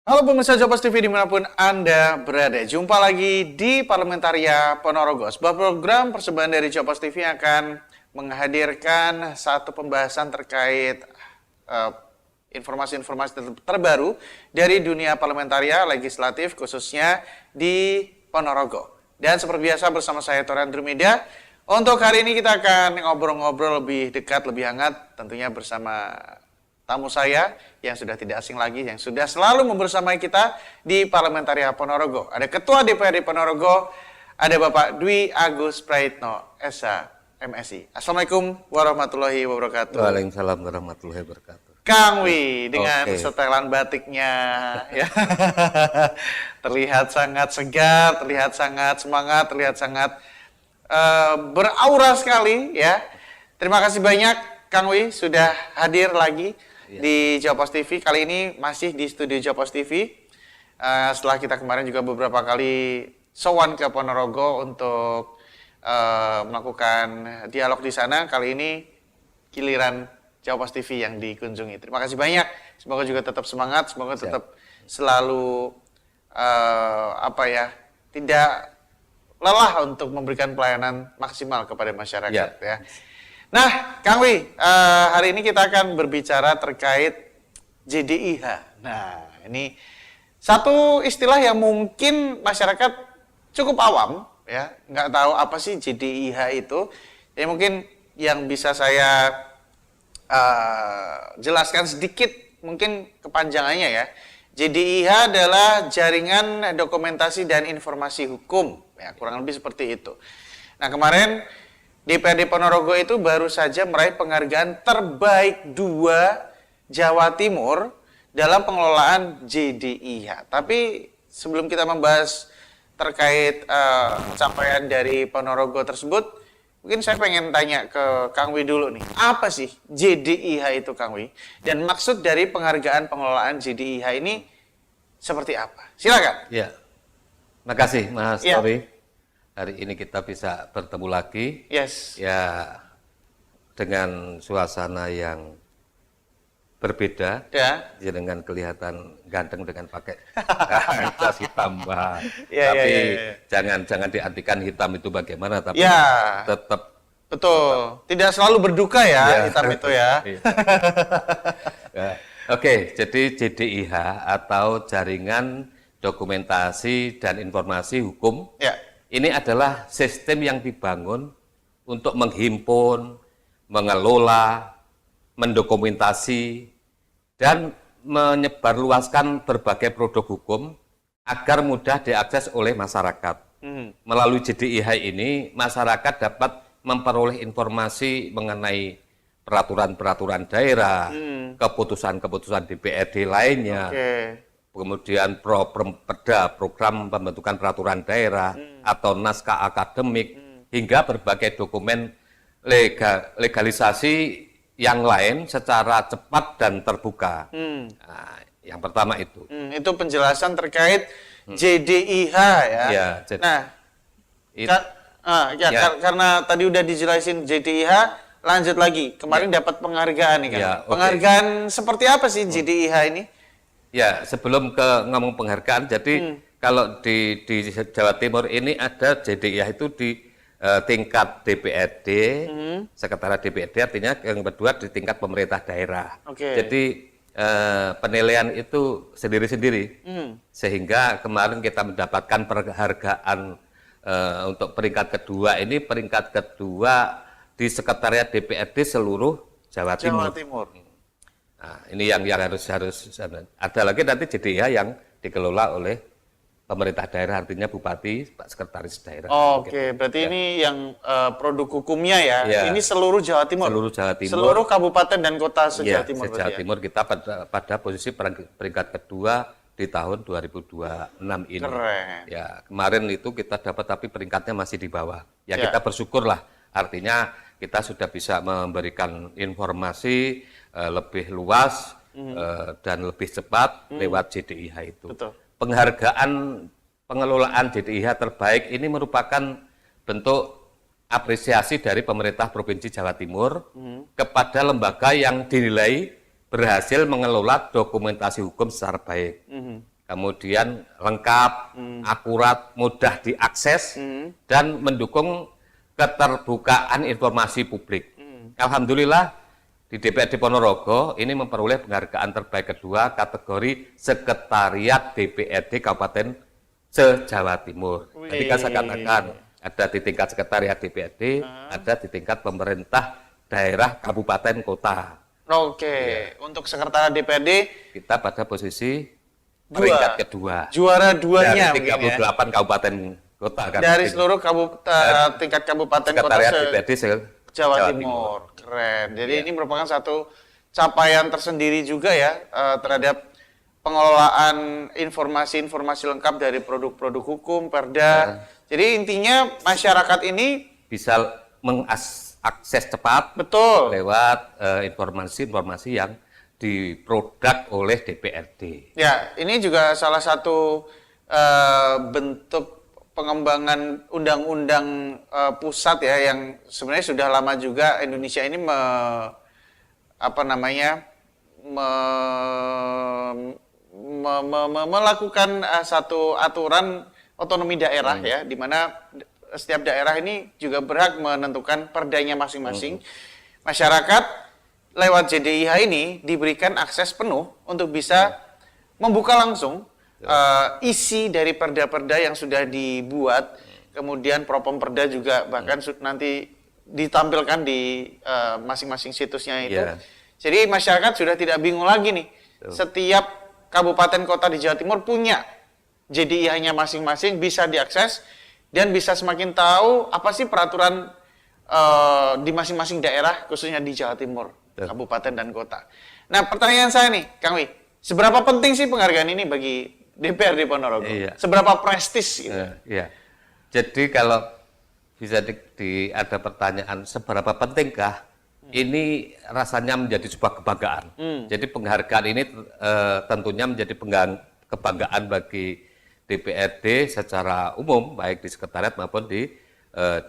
Halo pemirsa Japas TV dimanapun Anda berada. Jumpa lagi di Parlamentaria Ponorogo, sebuah program persembahan dari Japas TV yang akan menghadirkan satu pembahasan terkait informasi-informasi terbaru dari dunia parlamentaria legislatif khususnya di Ponorogo. Dan seperti biasa bersama saya Tora Andromeda. Untuk hari ini kita akan ngobrol-ngobrol lebih dekat, lebih hangat tentunya bersama tamu saya yang sudah tidak asing lagi, yang sudah selalu membersamai kita di Parlamentaria Ponorogo. Ada Ketua DPRD Ponorogo, ada Bapak Dwi Agus Praitno, SH, MSI. Assalamualaikum warahmatullahi wabarakatuh. Waalaikumsalam warahmatullahi wabarakatuh. Kang Wi dengan setelan batiknya, ya. Terlihat sangat segar, terlihat sangat semangat, terlihat sangat beraura sekali, ya. Terima kasih banyak Kang Wi sudah hadir lagi di Japas TV. Kali ini masih di studio Japas TV. Setelah kita kemarin juga beberapa kali sowan ke Ponorogo untuk melakukan dialog di sana. Kali ini giliran Japas TV yang dikunjungi. Terima kasih banyak. Semoga juga tetap semangat. Semoga tetap selalu tidak lelah untuk memberikan pelayanan maksimal kepada masyarakat, ya. Nah, Kang Wi, hari ini kita akan berbicara terkait JDIH. Nah, ini satu istilah yang mungkin masyarakat cukup awam, ya, nggak tahu apa sih JDIH itu. Ya mungkin yang bisa saya jelaskan sedikit, mungkin kepanjangannya ya. JDIH adalah Jaringan Dokumentasi dan Informasi Hukum, ya, kurang lebih seperti itu. Nah, kemarin DPRD Ponorogo itu baru saja meraih penghargaan terbaik 2 Jawa Timur dalam pengelolaan JDIH. Tapi sebelum kita membahas terkait capaian dari Ponorogo tersebut, mungkin saya pengen tanya ke Kang Wi dulu nih. Apa sih JDIH itu, Kang Wi? Dan maksud dari penghargaan pengelolaan JDIH ini seperti apa? Silakan. Ya, makasih Mas Tori. Hari ini kita bisa bertemu lagi, ya, dengan suasana yang berbeda, ya, dengan kelihatan ganteng dengan pakai jas hitam, tapi jangan diartikan hitam itu bagaimana, tapi tetap betul, tidak selalu berduka ya, hitam itu ya. Oke, jadi JDIH atau Jaringan Dokumentasi dan Informasi Hukum. Ini adalah sistem yang dibangun untuk menghimpun, mengelola, mendokumentasi, dan menyebarluaskan berbagai produk hukum agar mudah diakses oleh masyarakat. Melalui JDIH ini, masyarakat dapat memperoleh informasi mengenai peraturan-peraturan daerah, keputusan-keputusan DPRD lainnya, kemudian program pembentukan peraturan daerah atau naskah akademik, hingga berbagai dokumen legalisasi yang lain secara cepat dan terbuka. Nah, yang pertama itu. Itu penjelasan terkait JDIH ya. Karena tadi udah dijelasin JDIH, lanjut lagi. Kemarin dapat penghargaan nih kan. Penghargaan seperti apa sih JDIH ini? Ya, sebelum ngomong penghargaan, jadi kalau di Jawa Timur ini ada JDIH itu di tingkat DPRD, Sekretariat DPRD, artinya yang kedua di tingkat pemerintah daerah. Jadi penilaian itu sendiri-sendiri, sehingga kemarin kita mendapatkan penghargaan untuk peringkat kedua ini, peringkat kedua di Sekretariat DPRD seluruh Jawa Timur. Nah, ini yang harus ada lagi nanti JDIH yang dikelola oleh pemerintah daerah, artinya bupati, Pak Sekretaris Daerah. Berarti ini yang produk hukumnya ya. Ini seluruh Jawa Timur. Seluruh Jawa Timur. Seluruh kabupaten dan kota se-Jawa Timur. Se-Jawa Timur kita pada posisi peringkat kedua di tahun 2026 ini. Keren. Ya, kemarin itu kita dapat tapi peringkatnya masih di bawah. Ya, kita bersyukurlah. Artinya kita sudah bisa memberikan informasi lebih luas dan lebih cepat lewat JDIH itu. Penghargaan pengelolaan JDIH terbaik ini merupakan bentuk apresiasi dari pemerintah Provinsi Jawa Timur kepada lembaga yang dinilai berhasil mengelola dokumentasi hukum secara baik. kemudian lengkap, akurat, mudah diakses, dan mendukung keterbukaan informasi publik. Alhamdulillah di DPRD Ponorogo ini memperoleh penghargaan terbaik kedua kategori Sekretariat DPRD Kabupaten se-Jawa Timur. Jadi kan saya katakan ada di tingkat Sekretariat DPRD, ada di tingkat pemerintah daerah, kabupaten, kota. Oke, untuk Sekretariat DPRD Kita pada posisi peringkat kedua. Juara duanya Dari mungkin ya. 38 kabupaten kota kan. Dari seluruh tingkat kabupaten kota Sekretariat DPRD Jawa Timur. Keren. Jadi ini merupakan satu capaian tersendiri juga ya terhadap pengelolaan informasi-informasi lengkap dari produk-produk hukum, perda. Jadi intinya masyarakat ini bisa mengakses cepat betul lewat informasi-informasi yang diproduk oleh DPRD. ya, ini juga salah satu bentuk pengembangan undang-undang pusat ya yang sebenarnya sudah lama juga Indonesia ini melakukan satu aturan otonomi daerah ya, di mana setiap daerah ini juga berhak menentukan perdanya masing-masing. Masyarakat lewat JDIH ini diberikan akses penuh untuk bisa membuka langsung isi dari perda-perda yang sudah dibuat, kemudian propom perda juga bahkan nanti ditampilkan di masing-masing situsnya itu. Jadi masyarakat sudah tidak bingung lagi nih. Setiap kabupaten kota di Jawa Timur punya JDIH-nya masing-masing, bisa diakses dan bisa semakin tahu apa sih peraturan di masing-masing daerah, khususnya di Jawa Timur, kabupaten dan kota. Nah, pertanyaan saya nih, Kang Wi, seberapa penting sih penghargaan ini bagi DPRD Ponorogo? Iya. Seberapa prestis gitu? Iya. Jadi kalau bisa ada pertanyaan seberapa pentingkah, ini rasanya menjadi sebuah kebanggaan. Jadi penghargaan ini tentunya menjadi kebanggaan bagi DPRD secara umum, baik di sekretariat maupun di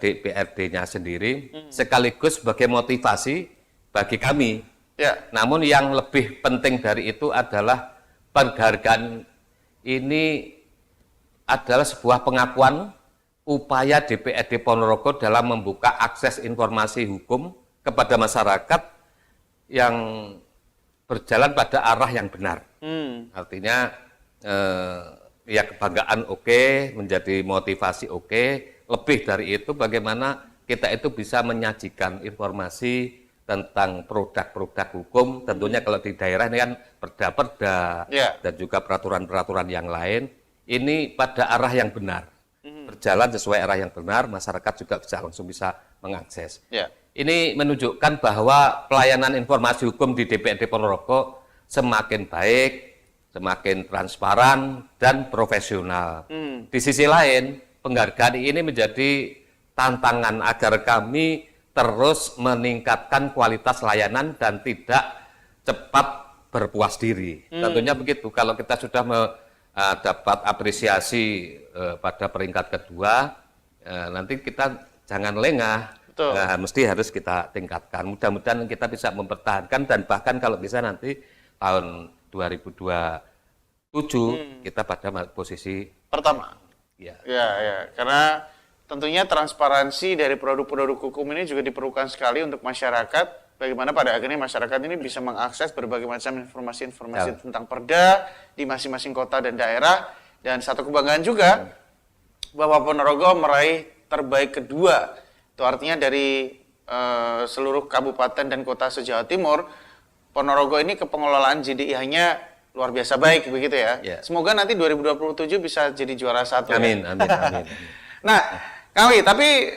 DPRD-nya sendiri, sekaligus sebagai motivasi bagi kami. Ya. Namun yang lebih penting dari itu adalah penghargaan ini adalah sebuah pengakuan upaya DPRD Ponorogo dalam membuka akses informasi hukum kepada masyarakat yang berjalan pada arah yang benar. Artinya ya kebanggaan oke, menjadi motivasi oke. Lebih dari itu bagaimana kita itu bisa menyajikan informasi tentang produk-produk hukum, tentunya kalau di daerah ini kan perda-perda dan juga peraturan-peraturan yang lain, ini pada arah yang benar, berjalan sesuai arah yang benar, masyarakat juga langsung bisa mengakses. Ini menunjukkan bahwa pelayanan informasi hukum di DPRD Ponorogo semakin baik, semakin transparan dan profesional. Di sisi lain, penghargaan ini menjadi tantangan agar kami terus meningkatkan kualitas layanan dan tidak cepat berpuas diri. Tentunya begitu. Kalau kita sudah dapat apresiasi pada peringkat kedua, nanti kita jangan lengah. Mesti harus kita tingkatkan. Mudah-mudahan kita bisa mempertahankan dan bahkan kalau bisa nanti tahun 2027 kita pada posisi pertama. Ya, karena tentunya transparansi dari produk-produk hukum ini juga diperlukan sekali untuk masyarakat. Bagaimana pada akhirnya masyarakat ini bisa mengakses berbagai macam informasi-informasi tentang perda di masing-masing kota dan daerah. Dan satu kebanggaan juga bahwa Ponorogo meraih terbaik kedua. Itu artinya dari seluruh kabupaten dan kota se-Jawa Timur, Ponorogo ini kepengelolaan JDIH-nya luar biasa baik begitu ya. Semoga nanti 2027 bisa jadi juara satu. Amin. Nah, Kang Wi, tapi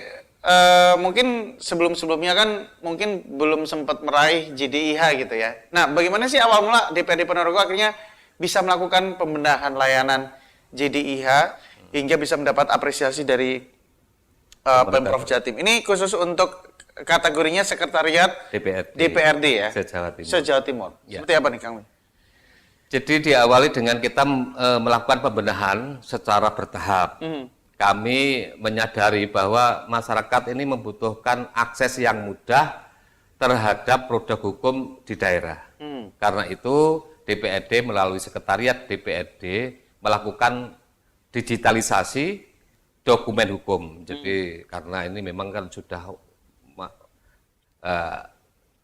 mungkin sebelum-sebelumnya kan mungkin belum sempat meraih JDIH gitu ya. Nah, bagaimana sih awal mula DPRD Ponorogo akhirnya bisa melakukan pembenahan layanan JDIH hingga bisa mendapat apresiasi dari Pemprov Jatim. Ini khusus untuk kategorinya Sekretariat DPRD ya? Se-Jawa Timur. Seperti apa nih, Kang Wi? Jadi diawali dengan kita melakukan pembenahan secara bertahap. Kami menyadari bahwa masyarakat ini membutuhkan akses yang mudah terhadap produk hukum di daerah. Karena itu DPRD melalui Sekretariat DPRD melakukan digitalisasi dokumen hukum. Jadi karena ini memang kan sudah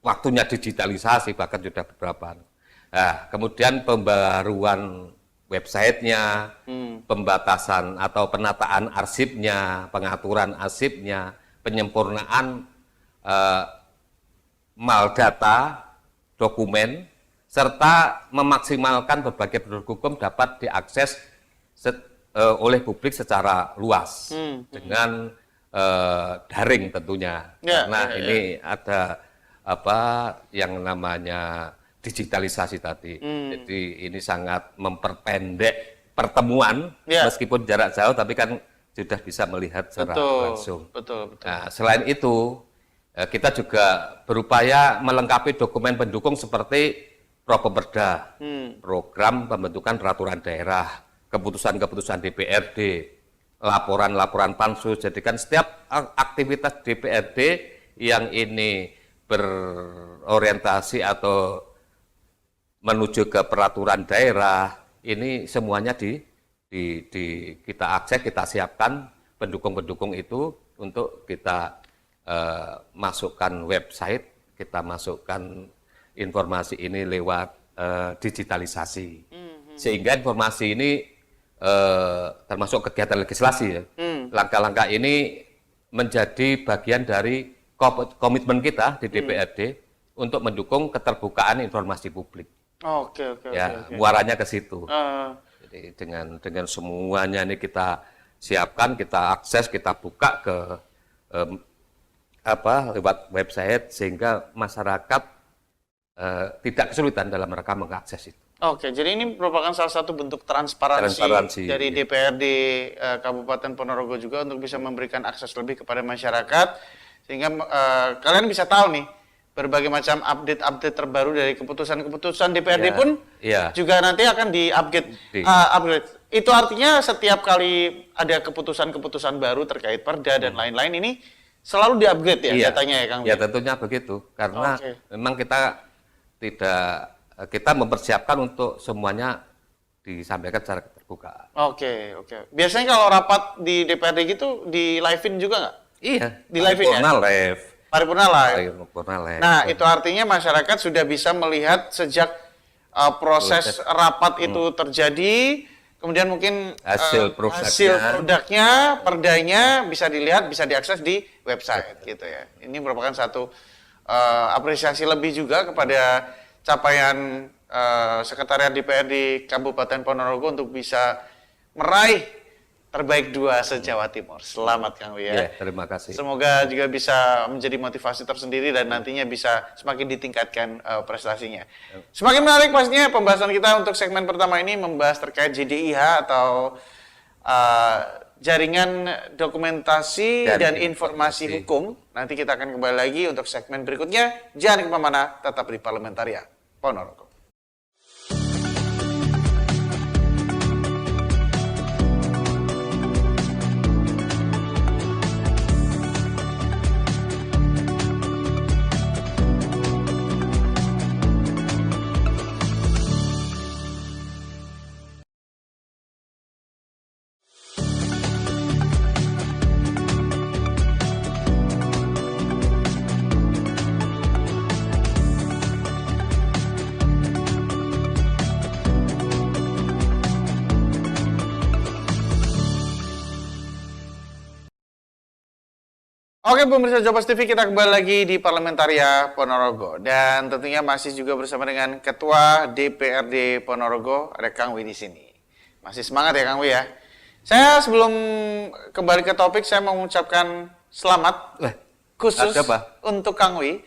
waktunya digitalisasi, bahkan sudah beberapa. Nah, kemudian pembaruan websitenya, pembatasan atau penataan arsipnya, pengaturan arsipnya, penyempurnaan maldata dokumen, serta memaksimalkan berbagai produk hukum dapat diakses oleh publik secara luas dengan daring tentunya. Karena ini ada yang namanya digitalisasi tadi. Jadi ini sangat memperpendek pertemuan meskipun jarak jauh, tapi kan sudah bisa melihat secara langsung. Betul. Nah, selain itu kita juga berupaya melengkapi dokumen pendukung seperti Properda, program pembentukan peraturan daerah, keputusan-keputusan DPRD, laporan-laporan pansus. Jadi kan setiap aktivitas DPRD yang ini berorientasi atau menuju ke peraturan daerah, ini semuanya kita akses, kita siapkan pendukung-pendukung itu untuk kita masukkan website, kita masukkan informasi ini lewat digitalisasi. Sehingga informasi ini termasuk kegiatan legislasi ya. Langkah-langkah ini menjadi bagian dari komitmen kita di DPRD untuk mendukung keterbukaan informasi publik. Oke. Muaranya ke situ. Jadi dengan semuanya ini kita siapkan, kita akses, kita buka ke lewat website sehingga masyarakat tidak kesulitan dalam rangka mengakses itu. Oke, jadi ini merupakan salah satu bentuk transparansi dari DPRD Kabupaten Ponorogo juga untuk bisa memberikan akses lebih kepada masyarakat sehingga kalian bisa tahu nih berbagai macam update terbaru dari keputusan-keputusan DPRD pun juga nanti akan di-upgrade. Itu artinya setiap kali ada keputusan-keputusan baru terkait perda dan lain-lain ini selalu di-upgrade ya datanya ya Kang? Ya tentunya begitu, karena memang kita mempersiapkan untuk semuanya disampaikan secara terbuka. Oke. Biasanya kalau rapat di DPRD gitu di live-in juga nggak? Iya, di live-in ya? Paripurna live. Nah, itu artinya masyarakat sudah bisa melihat sejak proses rapat itu terjadi, kemudian mungkin hasil produknya, perdanya bisa dilihat, bisa diakses di website gitu ya. Ini merupakan satu apresiasi lebih juga kepada capaian Sekretariat DPRD Kabupaten Ponorogo untuk bisa meraih terbaik 2 se-Jawa Timur. Selamat Kang Wi ya. Terima kasih. Semoga juga bisa menjadi motivasi tersendiri dan nantinya bisa semakin ditingkatkan prestasinya. Semakin menarik pastinya pembahasan kita untuk segmen pertama ini membahas terkait JDIH atau Jaringan Dokumentasi dan Informasi Hukum. Nanti kita akan kembali lagi untuk segmen berikutnya. Jangan kemana-mana, tetap di Parlamentaria Ponorogo. Oke, pemirsa Jopas TV, kita kembali lagi di Parlamentaria Ponorogo. Dan tentunya masih juga bersama dengan Ketua DPRD Ponorogo, ada Kang Wi di sini. Masih semangat ya Kang Wi ya. Saya sebelum kembali ke topik, saya mau mengucapkan selamat khusus untuk Kang Wi.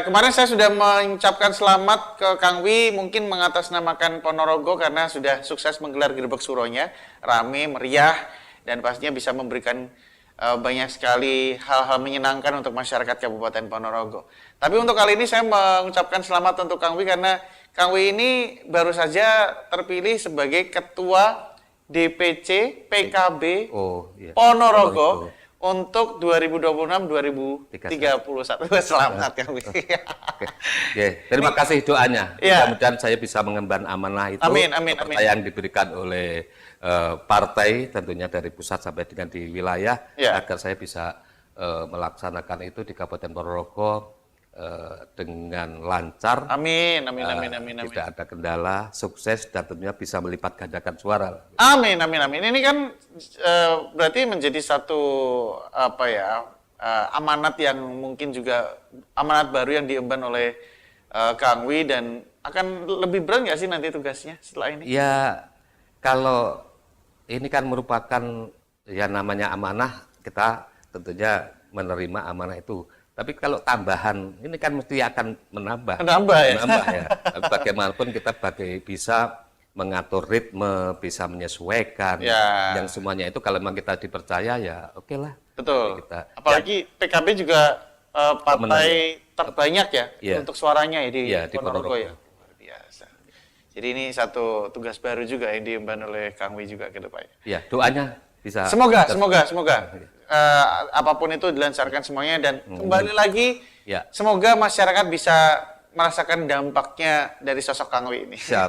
Kemarin saya sudah mengucapkan selamat ke Kang Wi, mungkin mengatasnamakan Ponorogo karena sudah sukses menggelar Gerbek Suronya, rame, meriah, dan pastinya bisa memberikan banyak sekali hal-hal menyenangkan untuk masyarakat Kabupaten Ponorogo. Tapi untuk kali ini saya mengucapkan selamat untuk Kang Wi karena Kang Wi ini baru saja terpilih sebagai Ketua DPC PKB Ponorogo untuk 2026-2031. Selamat kami. Oke. Terima kasih doanya. Ya. Mudah-mudahan saya bisa mengemban amanah itu. Amin, amin, amin. Kepercayaan diberikan oleh partai, tentunya dari pusat sampai dengan di wilayah, Ya. agar saya bisa melaksanakan itu di Kabupaten Ponorogo dengan lancar. Amin, amin, amin, amin, amin. Tidak ada kendala, sukses, dan tentunya bisa melipat gandakan suara. Amin, amin, amin. Ini kan berarti menjadi satu amanat yang mungkin juga amanat baru yang diemban oleh Kang Wi, dan akan lebih berat nggak sih nanti tugasnya setelah ini? Ya, kalau ini kan merupakan ya namanya amanah, kita tentunya menerima amanah itu. Tapi kalau tambahan, ini kan mesti akan menambah. Menambah ya? Menambah ya. Bagaimanapun kita bisa mengatur ritme, bisa menyesuaikan. Ya. Yang semuanya itu kalau memang kita dipercaya ya oke lah. Betul. Kita, Apalagi PKB juga partai terbanyak ya, Ya. untuk suaranya ya di Ya, di Ponorogo Ponorogo. ya. Luar biasa. Jadi ini satu tugas baru juga yang diemban oleh Kang Wi juga ke depannya. Ya, doanya bisa. Semoga apapun itu dilancarkan semuanya, dan kembali lagi Ya. semoga masyarakat bisa merasakan dampaknya dari sosok Kang Wi ini. Siap.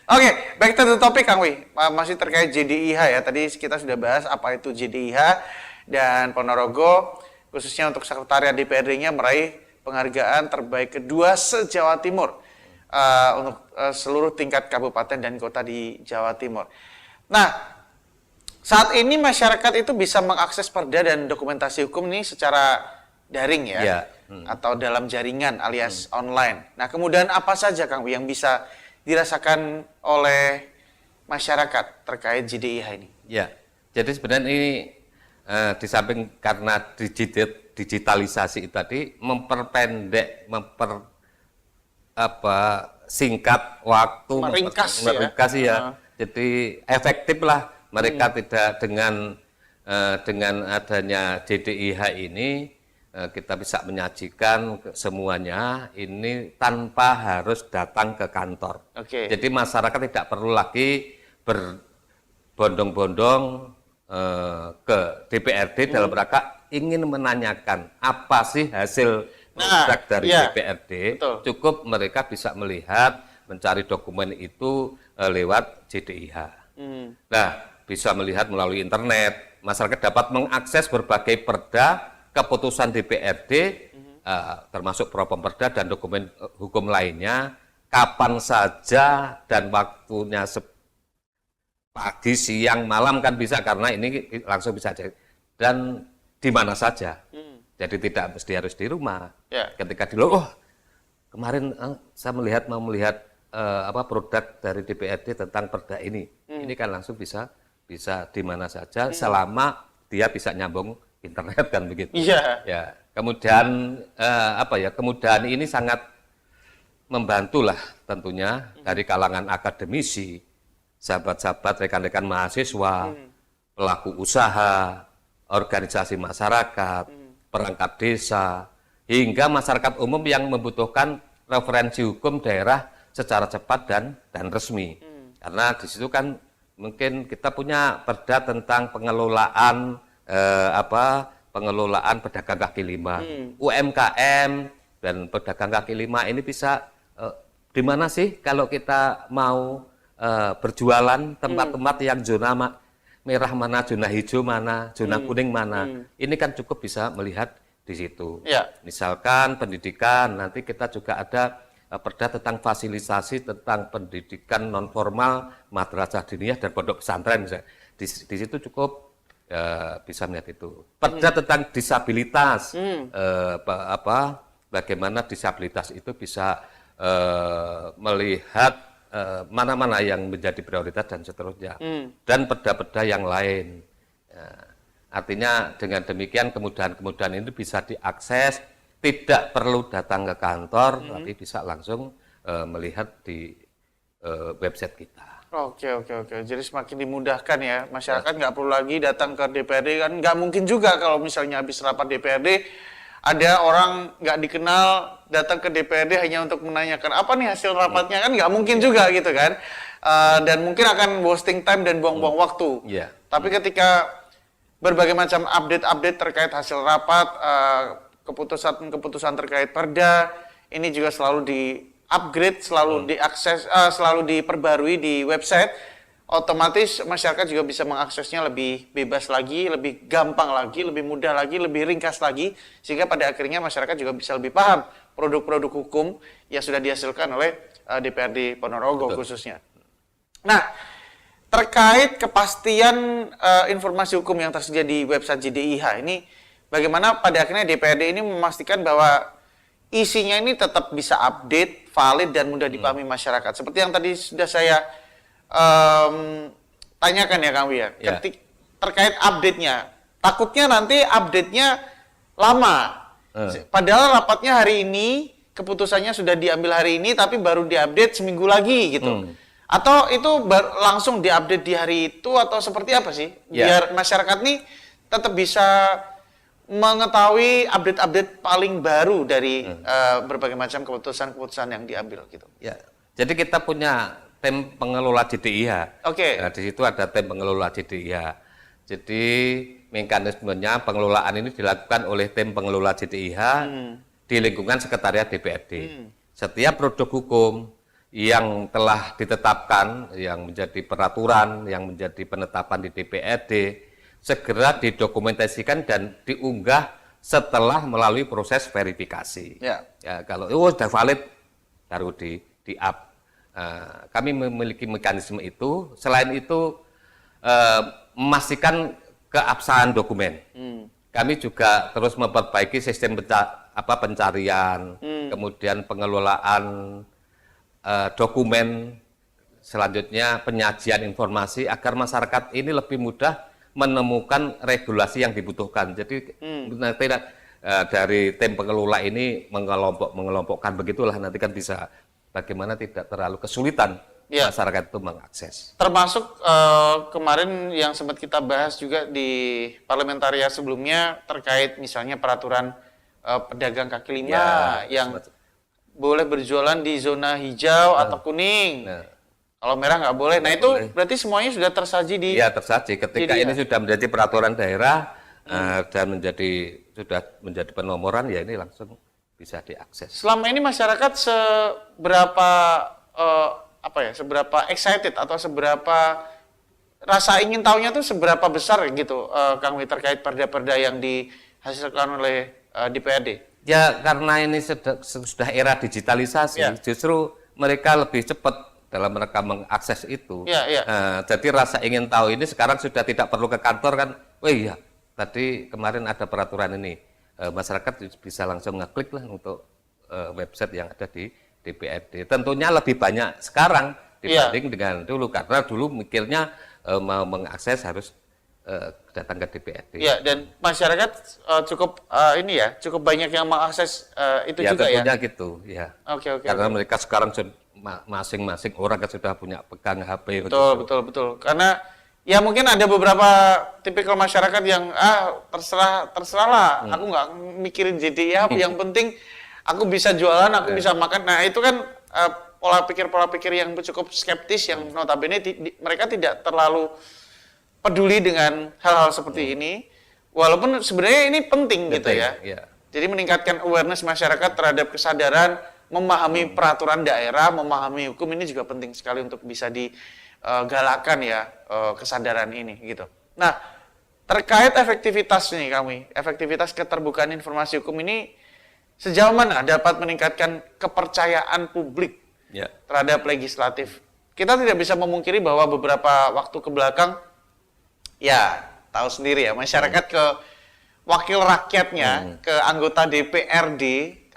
Oke, back to the topic Kang Wi. Masih terkait JDIH ya. Tadi kita sudah bahas apa itu JDIH, dan Ponorogo khususnya untuk sekretariat DPRD-nya meraih penghargaan terbaik kedua se-Jawa Timur untuk seluruh tingkat kabupaten dan kota di Jawa Timur. Nah, saat ini masyarakat itu bisa mengakses perda dan dokumentasi hukum ini secara daring ya, Ya. Atau dalam jaringan alias online. Nah, kemudian apa saja Kang Wi yang bisa dirasakan oleh masyarakat terkait JDIH ini? Ya, jadi sebenarnya ini di samping karena digitalisasi itu tadi memperpendek, singkat waktu, Meringkas ya. Jadi efektif lah mereka tidak dengan adanya JDIH ini kita bisa menyajikan semuanya ini tanpa harus datang ke kantor. Oke. Jadi masyarakat tidak perlu lagi berbondong-bondong ke DPRD dalam rangka ingin menanyakan apa sih hasil produk dari DPRD. Betul. Cukup mereka bisa melihat, mencari dokumen itu lewat JDIH. Nah, bisa melihat melalui internet. Masyarakat dapat mengakses berbagai perda, keputusan DPRD, termasuk Propemperda dan dokumen hukum lainnya, kapan saja dan waktunya pagi, siang, malam kan bisa, karena ini langsung bisa jadi. Dan di mana saja. Jadi tidak mesti harus di rumah. Ya. Ketika kemarin saya mau melihat produk dari DPRD tentang perda ini. Ini kan langsung bisa di mana saja selama dia bisa nyambung internet kan begitu. Iya. Ya. Kemudian kemudahan ini sangat membantulah tentunya dari kalangan akademisi, sahabat-sahabat, rekan-rekan mahasiswa, pelaku usaha, organisasi masyarakat, perangkat desa, hingga masyarakat umum yang membutuhkan referensi hukum daerah secara cepat dan resmi. Karena di situ kan mungkin kita punya perda tentang pengelolaan pengelolaan pedagang kaki lima, UMKM dan pedagang kaki lima ini bisa di mana sih kalau kita mau berjualan, tempat-tempat yang zona merah mana, zona hijau mana, zona kuning mana. Ini kan cukup bisa melihat di situ. Ya. Misalkan pendidikan, nanti kita juga ada perda tentang fasilitasi tentang pendidikan non formal, madrasah diniyah dan pondok pesantren misalnya. Di situ cukup bisa melihat itu. Perda tentang disabilitas, bagaimana disabilitas itu bisa melihat mana-mana yang menjadi prioritas dan seterusnya. Dan perda-perda yang lain. Artinya dengan demikian kemudahan-kemudahan ini bisa diakses, tidak perlu datang ke kantor, tapi bisa langsung melihat di website kita. Oke. Jadi semakin dimudahkan ya. Masyarakat nggak perlu lagi datang ke DPRD, kan nggak mungkin juga kalau misalnya habis rapat DPRD, ada orang nggak dikenal datang ke DPRD hanya untuk menanyakan apa nih hasil rapatnya, kan nggak mungkin juga gitu kan. Dan mungkin akan wasting time dan buang-buang waktu. Iya. Tapi ketika berbagai macam update-update terkait hasil rapat, keputusan-keputusan terkait perda, ini juga selalu di-upgrade, selalu diakses, selalu diperbarui di website. Otomatis masyarakat juga bisa mengaksesnya lebih bebas lagi, lebih gampang lagi, lebih mudah lagi, lebih ringkas lagi, sehingga pada akhirnya masyarakat juga bisa lebih paham produk-produk hukum yang sudah dihasilkan oleh DPRD Ponorogo khususnya. Nah, terkait kepastian informasi hukum yang tersedia di website JDIH ini, bagaimana pada akhirnya DPRD ini memastikan bahwa isinya ini tetap bisa update, valid, dan mudah dipahami masyarakat. Seperti yang tadi sudah saya tanyakan ya Kang Wi ya, terkait update-nya. Takutnya nanti update-nya lama. Padahal rapatnya hari ini, keputusannya sudah diambil hari ini, tapi baru diupdate seminggu lagi gitu. Atau itu langsung diupdate di hari itu, atau seperti apa sih? Biar masyarakat nih tetap bisa mengetahui update-update paling baru dari berbagai macam keputusan-keputusan yang diambil gitu. Ya, jadi kita punya tim pengelola JDIH. Nah, di situ ada tim pengelola JDIH. Jadi mekanismenya pengelolaan ini dilakukan oleh tim pengelola JDIH di lingkungan sekretariat DPRD. Setiap produk hukum yang telah ditetapkan, yang menjadi peraturan, yang menjadi penetapan di DPRD, segera didokumentasikan dan diunggah setelah melalui proses verifikasi. Ya, kalau sudah valid, baru di-up. Kami memiliki mekanisme itu. Selain itu, memastikan keabsahan dokumen. Kami juga terus memperbaiki sistem pencarian, kemudian pengelolaan dokumen, selanjutnya penyajian informasi agar masyarakat ini lebih mudah menemukan regulasi yang dibutuhkan. Jadi tidak dari tim pengelola ini mengelompokkan begitulah, nanti kan bisa bagaimana tidak terlalu kesulitan masyarakat itu mengakses. Termasuk kemarin yang sempat kita bahas juga di parlementaria sebelumnya terkait misalnya peraturan pedagang kaki lima yang boleh berjualan di zona hijau atau kuning. Kalau merah nggak boleh. Nah itu boleh. Berarti semuanya sudah tersaji di. Ya tersaji. Ketika ini sudah menjadi peraturan daerah dan sudah menjadi penomoran, ya ini langsung bisa diakses. Selama ini masyarakat seberapa seberapa excited atau seberapa rasa ingin tahunya tuh seberapa besar gitu, Kang Wi, terkait perda-perda yang dihasilkan oleh DPRD? Ya karena ini sudah era digitalisasi, justru mereka lebih cepat dalam mereka mengakses itu. Jadi rasa ingin tahu ini sekarang sudah tidak perlu ke kantor kan. Oh iya, tadi kemarin ada peraturan ini. Masyarakat bisa langsung ngeklik lah untuk website yang ada di DPRD. Tentunya lebih banyak sekarang dibanding dengan dulu, karena dulu mikirnya mau mengakses harus datang ke DPRD. Ya, dan masyarakat cukup cukup banyak yang mengakses itu ya, juga ya. Tentunya gitu, ya. Karena mereka sekarang masing-masing orang kan sudah punya pegang HP. Betul. Karena ya mungkin ada beberapa tipikal masyarakat yang terserah lah, aku nggak mikirin JDIH, yang penting aku bisa jualan, aku bisa makan. Nah itu kan pola pikir yang cukup skeptis, yang notabene mereka tidak terlalu peduli dengan hal-hal seperti ini, walaupun sebenarnya ini penting gitu ya. Jadi meningkatkan awareness masyarakat terhadap kesadaran memahami peraturan daerah, memahami hukum, ini juga penting sekali untuk bisa digalakan ya kesadaran ini gitu. Nah, terkait efektivitas nih kami, efektivitas keterbukaan informasi hukum ini sejauh mana dapat meningkatkan kepercayaan publik terhadap legislatif? Kita tidak bisa memungkiri bahwa beberapa waktu ke belakang, ya tahu sendiri ya, masyarakat ke wakil rakyatnya, ke anggota DPRD,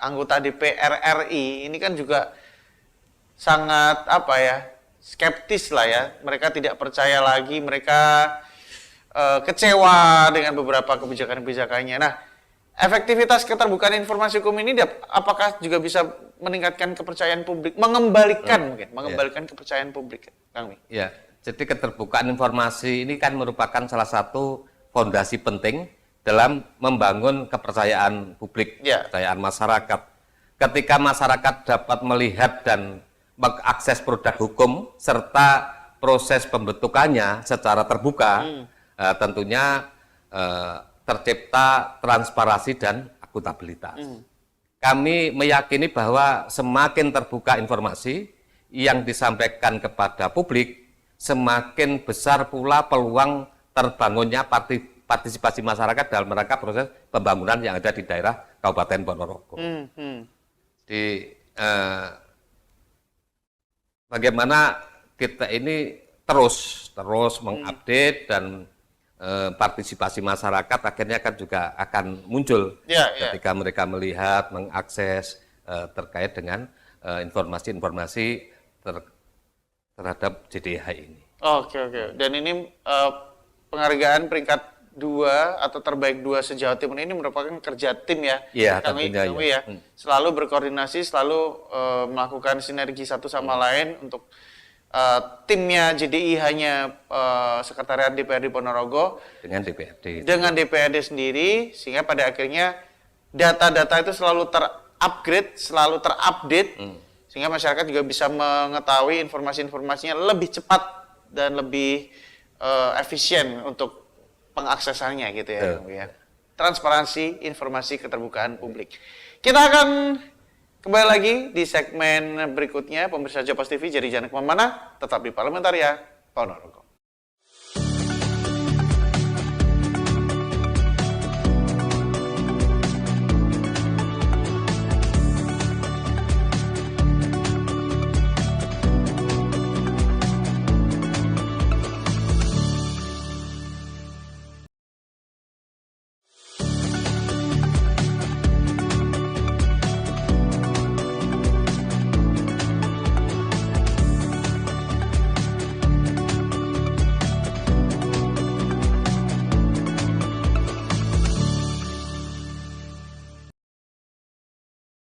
anggota DPR RI, ini kan juga sangat skeptis lah ya. Mereka tidak percaya lagi, mereka kecewa dengan beberapa kebijakan-kebijakannya. Nah, efektivitas keterbukaan informasi hukum ini apakah juga bisa meningkatkan kepercayaan publik, mengembalikan kepercayaan publik, Kang Wi? Ya, jadi keterbukaan informasi ini kan merupakan salah satu fondasi penting dalam membangun kepercayaan publik, kepercayaan masyarakat. Ketika masyarakat dapat melihat dan mengakses produk hukum serta proses pembentukannya secara terbuka, tentunya tercipta transparansi dan akuntabilitas. Kami meyakini bahwa semakin terbuka informasi yang disampaikan kepada publik, semakin besar pula peluang terbangunnya partisipasi masyarakat dalam rangka proses pembangunan yang ada di daerah Kabupaten Ponorogo. Bagaimana kita ini terus mengupdate dan partisipasi masyarakat akhirnya kan juga akan muncul ketika mereka melihat, mengakses terkait dengan informasi-informasi terhadap JDIH ini. Oke. Dan ini penghargaan peringkat 2 atau terbaik 2 se-Jawa Timur ini merupakan kerja tim ya. Iya, kami tentunya, ya. Selalu berkoordinasi, selalu melakukan sinergi satu sama lain untuk timnya JDIH-nya Sekretariat DPRD Ponorogo dengan DPRD. Dengan DPRD sendiri, sehingga pada akhirnya data-data itu selalu terupgrade, selalu terupdate, sehingga masyarakat juga bisa mengetahui informasi-informasinya lebih cepat dan lebih efisien untuk pengaksesannya gitu ya. Transparansi, informasi, keterbukaan publik. Kita akan kembali lagi di segmen berikutnya, pemirsa Japas TV, jadi jangan kemana-mana, tetap di Parlamentaria Ponorogo.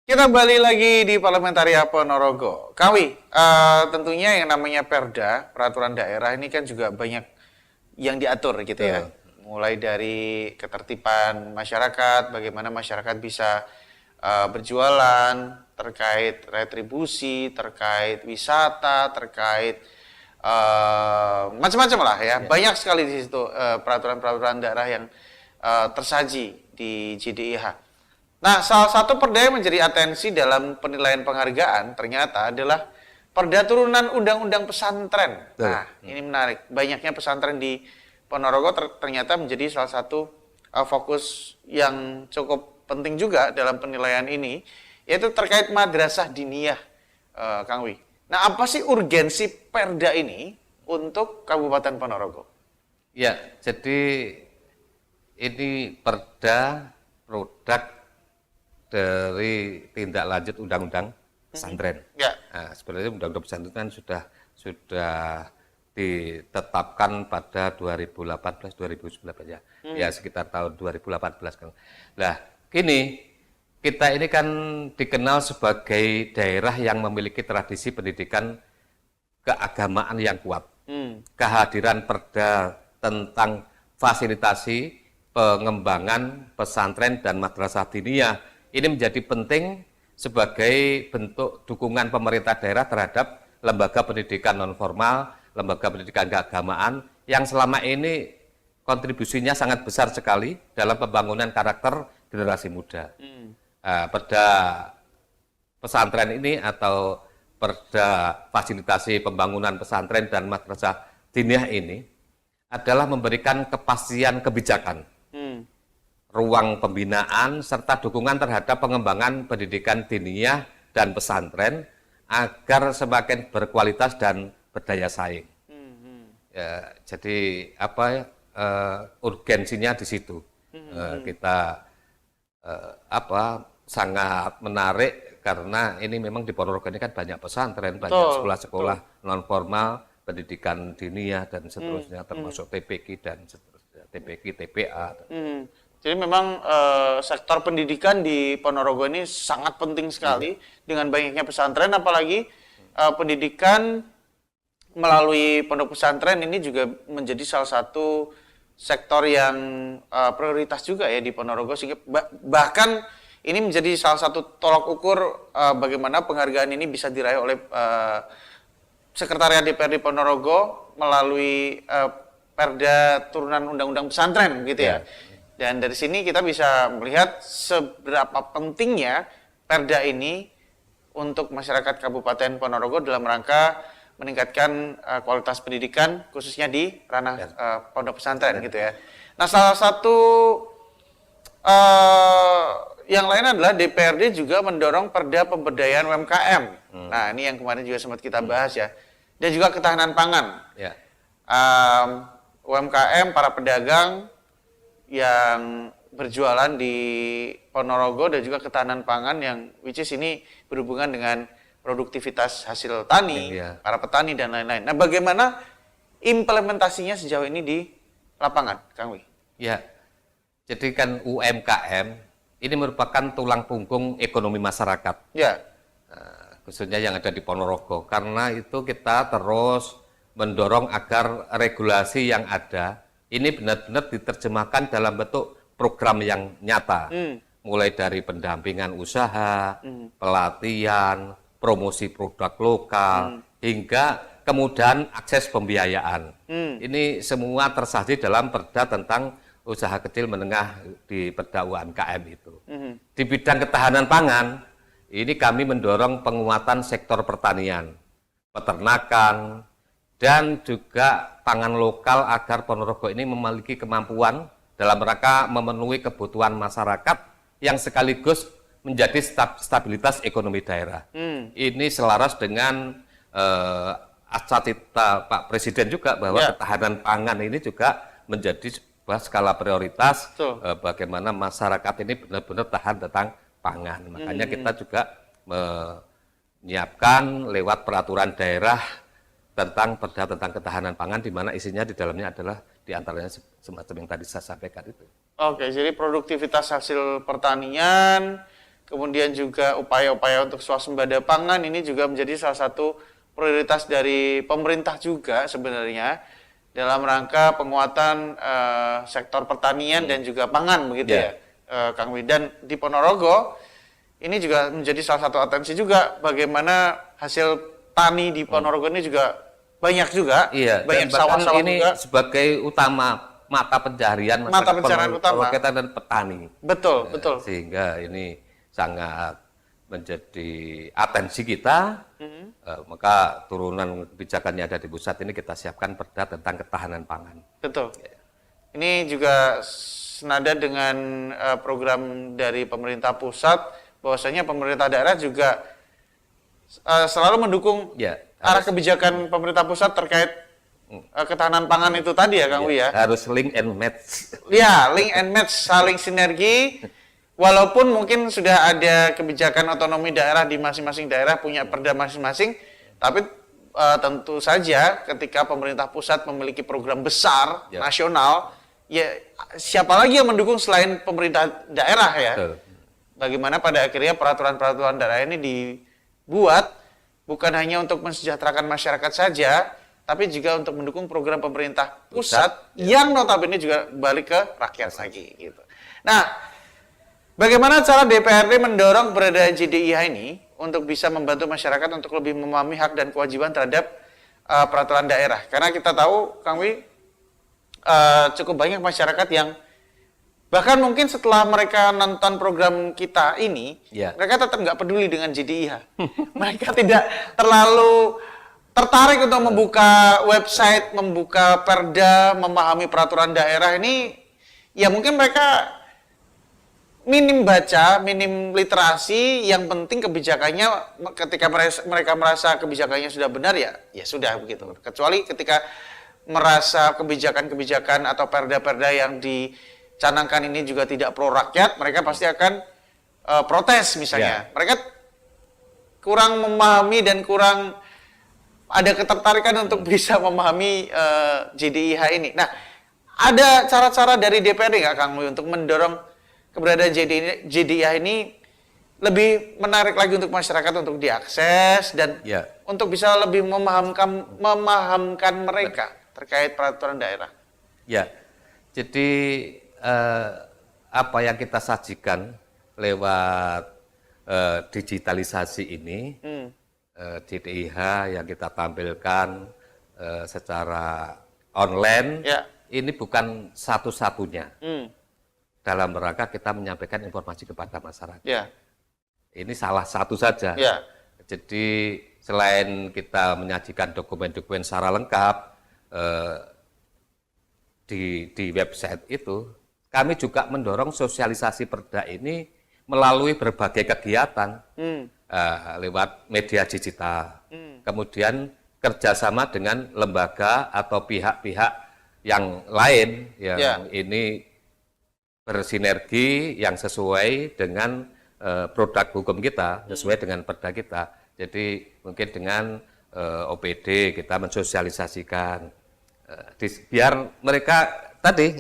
Kita kembali lagi di Parlamentaria Ponorogo. Kawi, tentunya yang namanya Perda, peraturan daerah ini kan juga banyak yang diatur gitu ya. Mulai dari ketertiban masyarakat, bagaimana masyarakat bisa berjualan, terkait retribusi, terkait wisata, terkait macam-macam lah ya. Banyak sekali di situ peraturan-peraturan daerah yang tersaji di JDIH. Nah, salah satu perda yang menjadi atensi dalam penilaian penghargaan ternyata adalah perda turunan Undang-Undang Pesantren. Nah, ini menarik. Banyaknya pesantren di Ponorogo ternyata menjadi salah satu fokus yang cukup penting juga dalam penilaian ini, yaitu terkait madrasah diniyah, Kang Wi. Nah, apa sih urgensi perda ini untuk Kabupaten Ponorogo? Ya, jadi ini perda produk dari tindak lanjut Undang-Undang Pesantren. Nah, sebenarnya Undang-Undang Pesantren kan sudah ditetapkan pada 2018-2019 ya. Ya sekitar tahun 2018 kan. Nah, kini kita ini kan dikenal sebagai daerah yang memiliki tradisi pendidikan keagamaan yang kuat. Kehadiran perda tentang fasilitasi pengembangan pesantren dan madrasah diniyah ini menjadi penting sebagai bentuk dukungan pemerintah daerah terhadap lembaga pendidikan non-formal, lembaga pendidikan keagamaan yang selama ini kontribusinya sangat besar sekali dalam pembangunan karakter generasi muda. Perda pesantren ini atau perda fasilitasi pembangunan pesantren dan madrasah diniyah ini adalah memberikan kepastian kebijakan, ruang pembinaan, serta dukungan terhadap pengembangan pendidikan diniyah dan pesantren agar semakin berkualitas dan berdaya saing. Ya, jadi urgensinya di situ. Kita sangat menarik karena ini memang di Ponorogo ini kan banyak pesantren, banyak sekolah-sekolah non formal, pendidikan diniyah dan seterusnya, termasuk TPQ dan seterusnya, TPQ, TPA. Jadi memang sektor pendidikan di Ponorogo ini sangat penting sekali dengan banyaknya pesantren, apalagi pendidikan melalui pondok pesantren ini juga menjadi salah satu sektor yang prioritas juga ya di Ponorogo, sehingga bahkan ini menjadi salah satu tolak ukur bagaimana penghargaan ini bisa diraih oleh Sekretariat DPRD Ponorogo melalui Perda turunan Undang-Undang Pesantren gitu ya. Dan dari sini kita bisa melihat seberapa pentingnya Perda ini untuk masyarakat Kabupaten Ponorogo dalam rangka meningkatkan kualitas pendidikan khususnya di ranah pondok pesantren gitu ya. Nah, salah satu yang lain adalah DPRD juga mendorong Perda pemberdayaan UMKM. Nah, ini yang kemarin juga sempat kita bahas ya. Dan juga ketahanan pangan. Ya. UMKM, para pedagang yang berjualan di Ponorogo dan juga ketahanan pangan yang which is ini berhubungan dengan produktivitas hasil tani, para petani dan lain-lain. Nah, bagaimana implementasinya sejauh ini di lapangan, Kang Wi? Ya, jadi kan UMKM ini merupakan tulang punggung ekonomi masyarakat. Ya. Khususnya yang ada di Ponorogo. Karena itu kita terus mendorong agar regulasi yang ada ini benar-benar diterjemahkan dalam bentuk program yang nyata. Mulai dari pendampingan usaha, pelatihan, promosi produk lokal, hingga kemudahan akses pembiayaan. Ini semua tersaji dalam Perda tentang usaha kecil menengah di Perda UMKM itu. Di bidang ketahanan pangan, ini kami mendorong penguatan sektor pertanian, peternakan, dan juga pangan lokal agar Ponorogo ini memiliki kemampuan dalam rangka memenuhi kebutuhan masyarakat yang sekaligus menjadi stabilitas ekonomi daerah. Ini selaras dengan asatita Pak Presiden juga bahwa ketahanan pangan ini juga menjadi sebuah skala prioritas bagaimana masyarakat ini benar-benar tahan tentang pangan. Makanya kita juga menyiapkan lewat peraturan daerah tentang Perda tentang ketahanan pangan di mana isinya di dalamnya adalah diantaranya semacam yang tadi saya sampaikan itu. Oke, jadi produktivitas hasil pertanian, kemudian juga upaya-upaya untuk swasembada pangan ini juga menjadi salah satu prioritas dari pemerintah juga sebenarnya dalam rangka penguatan sektor pertanian dan juga pangan begitu ya, Kang Wi. Dan di Ponorogo ini juga menjadi salah satu atensi juga bagaimana hasil tani di Ponorogo ini juga banyak juga, banyak sawah-sawah ini juga sebagai utama mata pencaharian utama kita dan petani. Betul, betul. Sehingga ini sangat menjadi atensi kita. Maka turunan kebijakannya ada di pusat ini kita siapkan Perda tentang ketahanan pangan. Betul. Ini juga senada dengan program dari pemerintah pusat, bahwasanya pemerintah daerah juga selalu mendukung arah kebijakan pemerintah pusat terkait ketahanan pangan itu tadi ya, Kang Wi ya. Harus link and match. Ya, link and match, saling sinergi. Walaupun mungkin sudah ada kebijakan otonomi daerah di masing-masing daerah punya perda masing-masing, tapi tentu saja ketika pemerintah pusat memiliki program besar nasional, ya siapa lagi yang mendukung selain pemerintah daerah ya? Bagaimana pada akhirnya peraturan-peraturan daerah ini dibuat bukan hanya untuk mensejahterakan masyarakat saja, tapi juga untuk mendukung program pemerintah pusat yang notabene juga balik ke rakyat lagi gitu. Nah, bagaimana cara DPRD mendorong keberadaan JDIH ini untuk bisa membantu masyarakat untuk lebih memahami hak dan kewajiban terhadap peraturan daerah? Karena kita tahu, Kang Wi, cukup banyak masyarakat yang bahkan mungkin setelah mereka nonton program kita ini, mereka tetap nggak peduli dengan JDIH. Mereka tidak terlalu tertarik untuk membuka website, membuka perda, memahami peraturan daerah ini. Ya mungkin mereka minim baca, minim literasi, yang penting kebijakannya ketika mereka merasa kebijakannya sudah benar ya sudah begitu. Kecuali ketika merasa kebijakan-kebijakan atau perda-perda yang dicanangkan ini juga tidak pro rakyat, mereka pasti akan protes misalnya. Mereka kurang memahami dan kurang ada ketertarikan untuk bisa memahami JDIH ini. Nah, ada cara-cara dari DPRD nggak, Kang Wi, untuk mendorong keberadaan JDIH ini lebih menarik lagi untuk masyarakat untuk diakses dan untuk bisa lebih memahamkan mereka terkait peraturan daerah? Ya, jadi apa yang kita sajikan lewat digitalisasi ini, JDIH yang kita tampilkan secara online Ya. ini bukan satu-satunya Hmm. dalam rangka kita menyampaikan informasi kepada masyarakat. Ya. Ini salah satu saja. Ya. Jadi selain kita menyajikan dokumen-dokumen secara lengkap di website itu, kami juga mendorong sosialisasi Perda ini melalui berbagai kegiatan lewat media digital. Kemudian kerjasama dengan lembaga atau pihak-pihak yang lain yang ini bersinergi yang sesuai dengan produk hukum kita, sesuai dengan perda kita. Jadi mungkin dengan OPD kita mensosialisasikan biar mereka tadi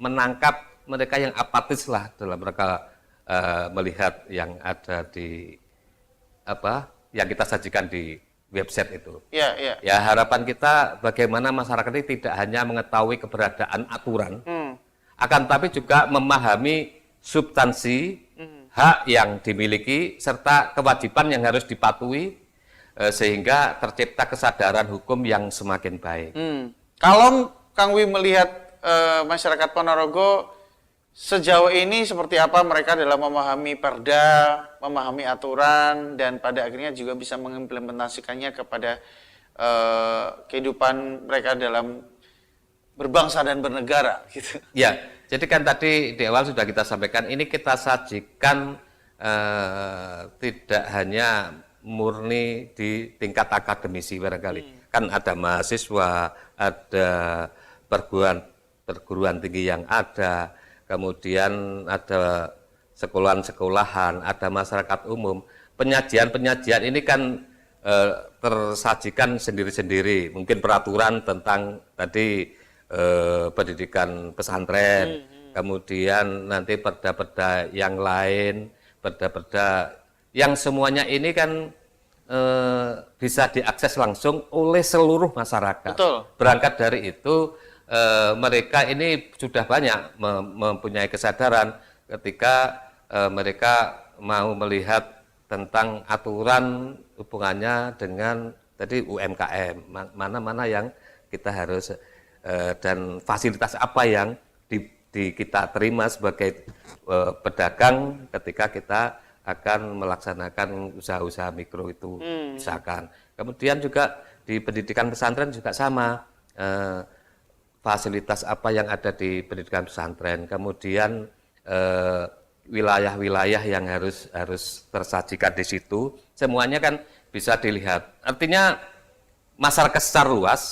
menangkap mereka yang apatis lah dalam mereka melihat yang ada di yang kita sajikan di website itu. Ya harapan kita bagaimana masyarakat ini tidak hanya mengetahui keberadaan aturan, akan tapi juga memahami substansi hak yang dimiliki serta kewajiban yang harus dipatuhi sehingga tercipta kesadaran hukum yang semakin baik. Kalau Kang Wi melihat masyarakat Ponorogo sejauh ini seperti apa mereka dalam memahami perda, memahami aturan, dan pada akhirnya juga bisa mengimplementasikannya kepada kehidupan mereka dalam berbangsa dan bernegara, gitu. Ya, jadi kan tadi di awal sudah kita sampaikan, ini kita sajikan tidak hanya murni di tingkat akademisi barangkali. Kan ada mahasiswa, ada perguruan tinggi yang ada, kemudian ada sekolahan-sekolahan, ada masyarakat umum. Penyajian-penyajian ini kan tersajikan sendiri-sendiri. Mungkin peraturan tentang tadi pendidikan pesantren, kemudian nanti perda-perda yang lain, perda-perda yang semuanya ini kan bisa diakses langsung oleh seluruh masyarakat. Betul. Berangkat dari itu mereka ini sudah banyak mempunyai kesadaran ketika mereka mau melihat tentang aturan hubungannya dengan tadi UMKM, mana-mana yang kita harus dan fasilitas apa yang kita terima sebagai pedagang ketika kita akan melaksanakan usaha-usaha mikro itu misalkan. Kemudian juga di pendidikan pesantren juga sama, fasilitas apa yang ada di pendidikan pesantren, kemudian wilayah-wilayah yang harus tersajikan di situ, semuanya kan bisa dilihat. Artinya masyarakat secara luas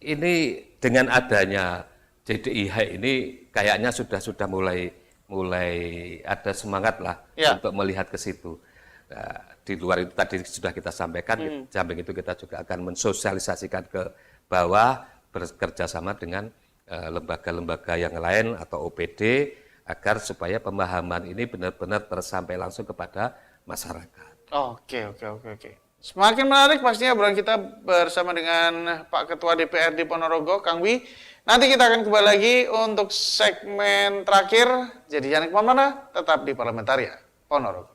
ini dengan adanya JDIH ini kayaknya sudah mulai ada semangat lah untuk melihat ke situ. Nah, di luar itu tadi sudah kita sampaikan, samping itu kita juga akan mensosialisasikan ke bawah bekerja sama dengan lembaga-lembaga yang lain atau OPD agar supaya pemahaman ini benar-benar tersampai langsung kepada masyarakat. Oke. Semakin menarik pastinya obrolan kita bersama dengan Pak Ketua DPRD Ponorogo, Kang Wi. Nanti kita akan kembali lagi untuk segmen terakhir. Jadi jangan kemana-mana, tetap di Parlamentaria Ponorogo.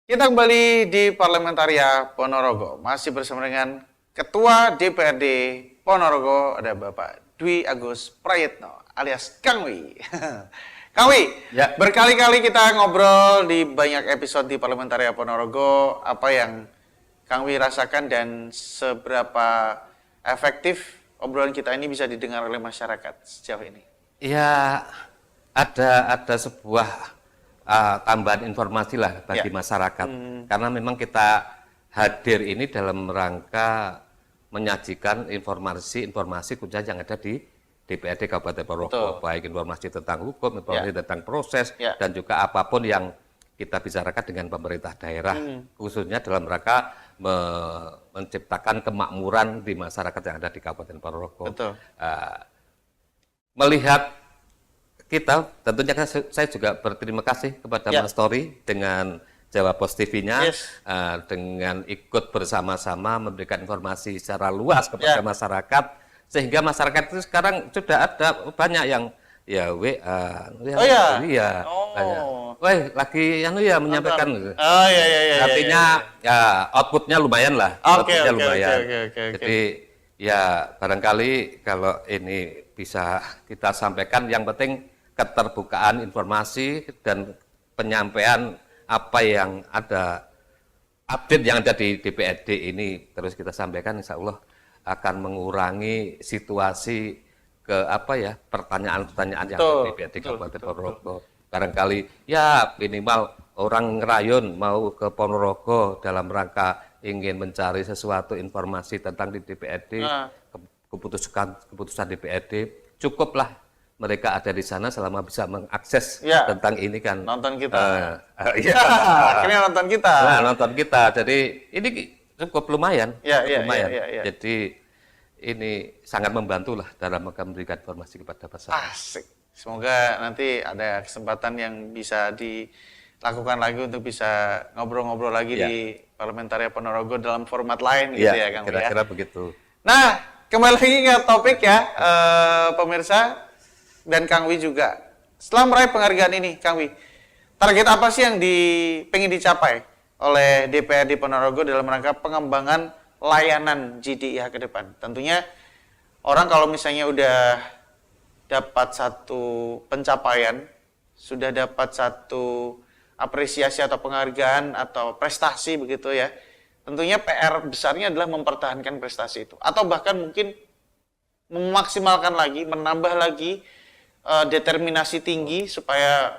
Kita kembali di Parlamentaria Ponorogo, masih bersama dengan Ketua DPRD Ponorogo, ada Bapak Dwi Agus Prayitno alias Kang Wi. Kang Wi, berkali-kali kita ngobrol di banyak episode di Parlamentaria Ponorogo, apa yang Kang Wi rasakan dan seberapa efektif obrolan kita ini bisa didengar oleh masyarakat sejauh ini? Ya, ada sebuah tambahan informasi lah bagi masyarakat, karena memang kita hadir ini dalam rangka menyajikan informasi khususnya yang ada di DPRD Kabupaten Ponorogo, baik informasi tentang hukum, informasi tentang proses, dan juga apapun yang kita bicarakan dengan pemerintah daerah, khususnya dalam rangka menciptakan kemakmuran di masyarakat yang ada di Kabupaten Ponorogo. Betul. Melihat kita, tentunya saya juga berterima kasih kepada Mas Tori dengan Jawa Post TV-nya, dengan ikut bersama-sama memberikan informasi secara luas kepada masyarakat, sehingga masyarakat itu sekarang sudah ada banyak yang lagi menyampaikan. Artinya outputnya lumayan lah. Outputnya lumayan. Jadi ya barangkali kalau ini bisa kita sampaikan, yang penting keterbukaan informasi dan penyampaian apa yang ada, update yang ada di DPRD ini terus kita sampaikan, insya Allah akan mengurangi situasi pertanyaan-pertanyaan yang ada di DPRD Kabupaten Ponorogo. Barangkali ya minimal orang ngerayun mau ke Ponorogo dalam rangka ingin mencari sesuatu informasi tentang di DPRD, keputusan DPRD, cukuplah mereka ada di sana selama bisa mengakses tentang ini kan. Nonton kita. Akhirnya nonton kita. Nah, nonton kita. Jadi ini cukup lumayan. Lumayan. Jadi ini sangat membantu lah dalam memberikan informasi kepada masyarakat. Asik. Semoga nanti ada kesempatan yang bisa dilakukan lagi untuk bisa ngobrol-ngobrol lagi di Parlamentaria Ponorogo dalam format lain gitu ya Kang. Kira-kira begitu. Nah, kembali lagi ke topik ya, pemirsa dan Kang Wi juga. Setelah meraih penghargaan ini, Kang Wi, target apa sih yang pengen dicapai oleh DPRD Ponorogo dalam rangka pengembangan layanan JDIH ke depan? Tentunya orang kalau misalnya udah dapat satu pencapaian, sudah dapat satu apresiasi atau penghargaan atau prestasi begitu ya, tentunya PR besarnya adalah mempertahankan prestasi itu. Atau bahkan mungkin memaksimalkan lagi, menambah lagi determinasi tinggi supaya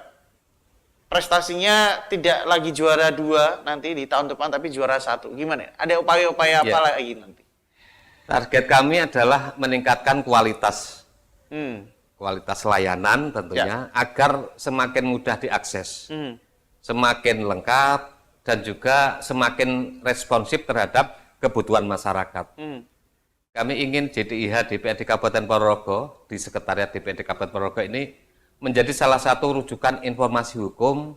prestasinya tidak lagi juara 2 nanti di tahun depan, tapi juara 1. Gimana? Ada upaya-upaya apa lagi nanti? Target kami adalah meningkatkan kualitas layanan tentunya agar semakin mudah diakses, semakin lengkap dan juga semakin responsif terhadap kebutuhan masyarakat. Kami ingin JDIH DPRD Kabupaten Ponorogo di Sekretariat DPRD Kabupaten Ponorogo ini menjadi salah satu rujukan informasi hukum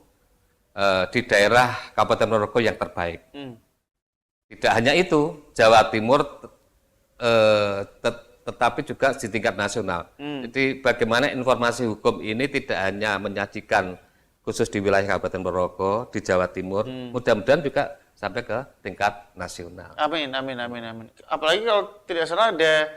di daerah Kabupaten Ponorogo yang terbaik. Tidak hanya itu, Jawa Timur tetapi juga di tingkat nasional. Jadi bagaimana informasi hukum ini tidak hanya menyajikan khusus di wilayah Kabupaten Ponorogo, di Jawa Timur, mudah-mudahan juga sampai ke tingkat nasional. Amin. Apalagi kalau tidak salah ada